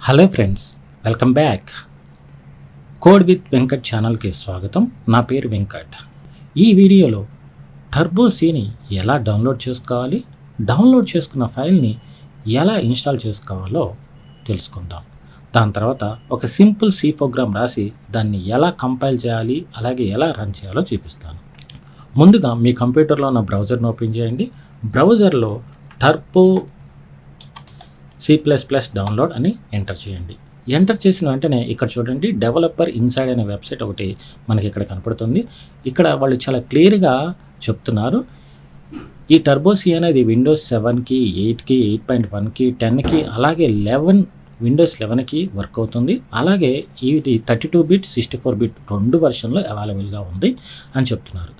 Hello friends, welcome back. Code with Venkat ఛానల్కి స్వాగతం. నా పేరు వెంకట్. ఈ వీడియోలో టర్బో సీని ఎలా డౌన్లోడ్ చేసుకోవాలి, డౌన్లోడ్ చేసుకున్న ఫైల్ని ఎలా ఇన్స్టాల్ చేసుకోవాలో తెలుసుకుందాం. దాని తర్వాత ఒక సింపుల్ సి ప్రోగ్రామ్ రాసి దాన్ని ఎలా కంపైల్ చేయాలి, అలాగే ఎలా రన్ చేయాలో చూపిస్తాను. ముందుగా మీ కంప్యూటర్లో ఉన్న బ్రౌజర్ని ఓపెన్ చేయండి. బ్రౌజర్లో టర్బో C++ డౌన్లోడ్ అని ఎంటర్ చేయండి. ఎంటర్ చేసిన వెంటనే ఇక్కడ చూడండి, డెవలపర్ ఇన్సైడ్ అనే వెబ్సైట్ ఒకటి మనకి ఇక్కడ కనపడుతుంది. ఇక్కడ వాళ్ళు చాలా క్లియర్గా చెప్తున్నారు, ఈ టర్బో సి అనేది విండోస్ 7కి, 8కి, 8.1కి, 10కి, అలాగే విండోస్ 11కి వర్క్ అవుతుంది. అలాగే ఇది 32 బిట్ 64 బిట్ 2 వెర్షన్లో అవైలబుల్గా ఉంది అని చెప్తున్నారు.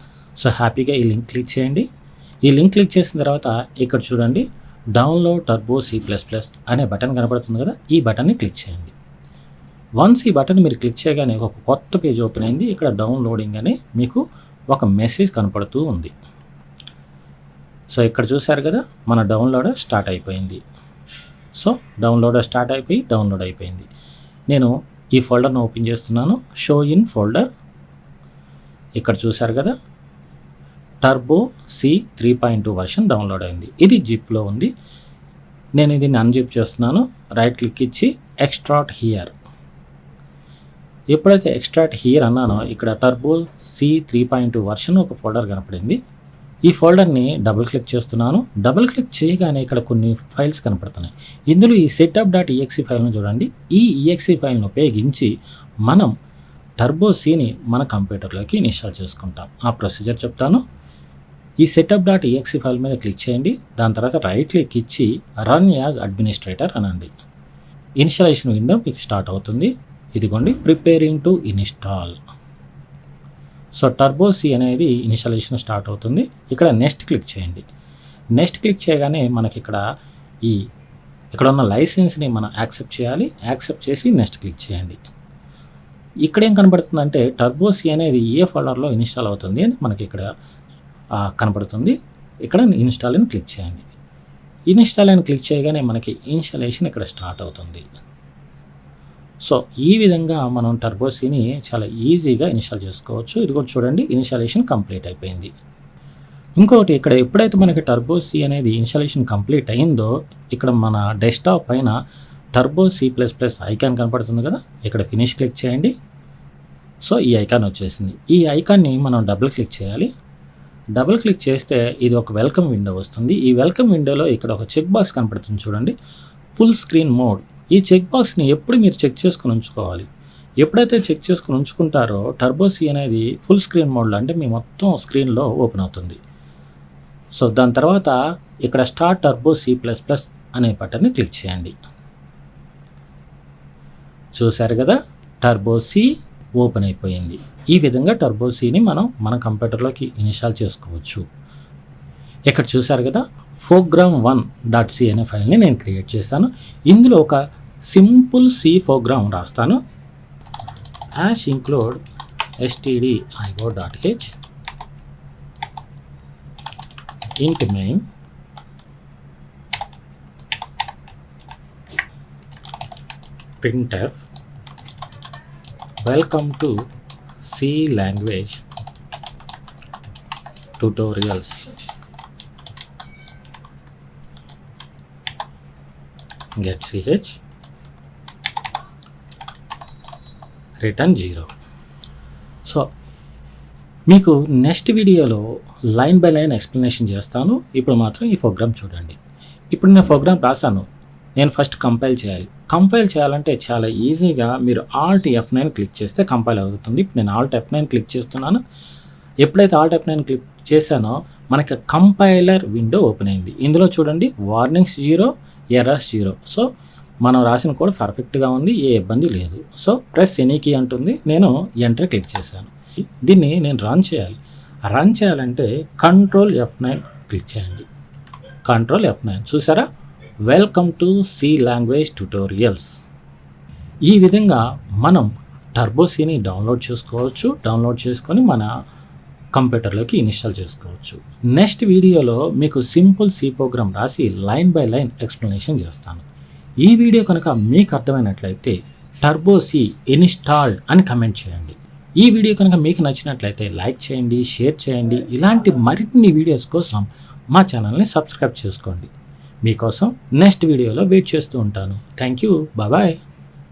సో హ్యాపీగా ఈ లింక్ క్లిక్ చేయండి. ఈ లింక్ క్లిక్ చేసిన తర్వాత ఇక్కడ చూడండి, డౌన్లోడ్ టర్బో C++ అనే బటన్ కనబడుతుంది కదా, ఈ బటన్ని క్లిక్ చేయండి. వన్స్ ఈ బటన్ మీరు క్లిక్ చేయగానే ఒక కొత్త పేజ్ ఓపెన్ అయింది. ఇక్కడ డౌన్లోడింగ్ అని మీకు ఒక మెసేజ్ కనపడుతూ ఉంది. సో ఇక్కడ చూసారు కదా, మన డౌన్లోడ్ స్టార్ట్ అయిపోయింది. సో డౌన్లోడ్ అయిపోయింది. నేను ఈ ఫోల్డర్ను ఓపెన్ చేస్తున్నాను. Show in folder. ఇక్కడ చూసారు కదా, టర్బో సి 3.2 వెర్షన్ డౌన్లోడ్ అయింది. ఇది జిప్లో ఉంది. నేను దీన్ని అన్జిప్ చేస్తున్నాను. రైట్ క్లిక్ ఇచ్చి ఎక్స్ట్రాక్ట్ హియర్. ఎప్పుడైతే ఎక్స్ట్రాక్ట్ హియర్ అన్నానో ఇక్కడ టర్బో సి 3.2 వెర్షన్ ఒక ఫోల్డర్ కనపడింది. ఈ ఫోల్డర్ని డబుల్ క్లిక్ చేస్తున్నాను. డబుల్ క్లిక్ చేయగానే ఇక్కడ కొన్ని ఫైల్స్ కనపడుతున్నాయి. ఇందులో ఈ setup.exe ఫైల్ను చూడండి. ఈ exe ఫైల్ను ఉపయోగించి మనం టర్బో సిని మన కంప్యూటర్లోకి ఇన్స్టాల్ చేసుకుంటాం. ఆ ప్రొసీజర్ చెప్తాను. ఈ setup.exe ఫైల్ మీద క్లిక్ చేయండి. దాని తర్వాత రైట్ క్లిక్ ఇచ్చి రన్ యాజ్ అడ్మినిస్ట్రేటర్ అనండి. ఇనిషియలైజేషన్ విండో మీకు స్టార్ట్ అవుతుంది. ఇదిగోండి, preparing to install. So Turbo C అనేది ఇనిషియలైజేషన్ స్టార్ట్ అవుతుంది. ఇక్కడ నెక్స్ట్ క్లిక్ చేయండి. నెక్స్ట్ క్లిక్ చేయగానే మనకి ఇక్కడ ఉన్న లైసెన్స్ని మనం యాక్సెప్ట్ చేయాలి. యాక్సెప్ట్ చేసి నెక్స్ట్ క్లిక్ చేయండి. ఇక్కడ ఏం కనబడుతుందంటే టర్బో సి అనేది ఏ ఫోల్డర్లో ఇన్స్టాల్ అవుతుంది అని మనకి ఇక్కడ కనపడుతుంది. ఇక్కడ ఇన్స్టాల్ అని క్లిక్ చేయండి. ఇన్స్టాల్ అని క్లిక్ చేయగానే మనకి ఇన్స్టాలేషన్ ఇక్కడ స్టార్ట్ అవుతుంది. సో ఈ విధంగా మనం టర్బో సిని చాలా ఈజీగా ఇన్స్టాల్ చేసుకోవచ్చు. ఇది కూడా చూడండి, ఇన్స్టాలేషన్ కంప్లీట్ అయిపోయింది. ఇంకొకటి, ఇక్కడ ఎప్పుడైతే మనకి టర్బో సి అనేది ఇన్స్టాలేషన్ కంప్లీట్ అయిందో ఇక్కడ మన డెస్క్టాప్ పైన టర్బో C++ ఐకాన్ కనపడుతుంది కదా, ఇక్కడ ఫినిష్ క్లిక్ చేయండి. సో ఈ ఐకాన్ వచ్చేసింది. ఈ ఐకాన్ని మనం డబుల్ క్లిక్ చేయాలి. డబుల్ క్లిక్ చేస్తే ఇది ఒక వెల్కమ్ విండో వస్తుంది. ఈ వెల్కమ్ విండోలో ఇక్కడ ఒక చెక్ బాక్స్ కనపడుతుంది చూడండి, ఫుల్ స్క్రీన్ మోడ్. ఈ చెక్ బాక్స్ని ఎప్పుడు మీరు చెక్ చేసుకుని ఉంచుకోవాలి. ఎప్పుడైతే చెక్ చేసుకుని ఉంచుకుంటారో టర్బో సి అనేది ఫుల్ స్క్రీన్ మోడ్లో, అంటే మీ మొత్తం స్క్రీన్లో ఓపెన్ అవుతుంది. సో దాని తర్వాత ఇక్కడ స్టార్ట్ టర్బో C++ అనే బటన్ని క్లిక్ చేయండి. చూశారు కదా, టర్బో సి ఓపెన్ అయిపోయింది. ఈ విధంగా టర్బో సిని మనం మన కంప్యూటర్లోకి ఇన్స్టాల్ చేసుకోవచ్చు. ఇక్కడ చూసారు కదా, program1.c అనే ఫైల్ని నేను క్రియేట్ చేశాను. ఇందులో ఒక సింపుల్ సి ప్రోగ్రామ్ రాస్తాను. include stdio.h int main printf welcome to C language tutorials get ch return 0. So మీకు నెక్స్ట్ వీడియోలో లైన్ బై లైన్ ఎక్స్ప్లెనేషన్ చేస్తాను. ఇప్పుడు మాత్రం ఈ ప్రోగ్రామ్ చూడండి. ఇప్పుడు నేను ప్రోగ్రామ్ రాశాను. నేను ఫస్ట్ కంపైల్ చేయాలి. కంపైల్ చేయాలంటే చాలా ఈజీగా మీరు Alt F9 క్లిక్ చేస్తే కంపైల్ అవుతుంది. ఇప్పుడు నేను Alt F9 క్లిక్ చేస్తున్నాను. ఎప్పుడైతే Alt F9 క్లిక్ చేశానో మనకి కంపైలర్ విండో ఓపెన్ అయింది. ఇందులో చూడండి, వార్నింగ్స్ 0, ఎర్రర్స్ 0. సో మనం రాసిన కోడ్ పర్ఫెక్ట్గా ఉంది, ఏ ఇబ్బంది లేదు. సో ప్రెస్ ఎనీ కీ అంటుంది. నేను ఎంటర్ క్లిక్ చేశాను. దీన్ని నేను రన్ చేయాలి. రన్ చేయాలంటే కంట్రోల్ F9 క్లిక్ చేయండి. కంట్రోల్ F9 చూసారా, welcome to C language tutorials. ఈ విధంగా మనం టర్బో సిని డౌన్లోడ్ చేసుకోవచ్చు. డౌన్లోడ్ చేసుకొని మన కంప్యూటర్లోకి ఇన్స్టాల్ చేసుకోవచ్చు. నెక్స్ట్ వీడియోలో మీకు సింపుల్ సి ప్రోగ్రామ్ రాసి లైన్ బై లైన్ ఎక్స్ప్లెనేషన్ చేస్తాను. ఈ వీడియో కనుక మీకు అర్థమైనట్లయితే టర్బో సి ఇన్స్టాల్డ్ అని కమెంట్ చేయండి. ఈ వీడియో కనుక మీకు నచ్చినట్లయితే లైక్ చేయండి, షేర్ చేయండి. ఇలాంటి మరిన్ని వీడియోస్ కోసం మా ఛానల్ని సబ్స్క్రైబ్ చేసుకోండి. మీకోసం నెక్స్ట్ వీడియోలో వెయిట్ చేస్తూ ఉంటాను. Thank you. బాయ్.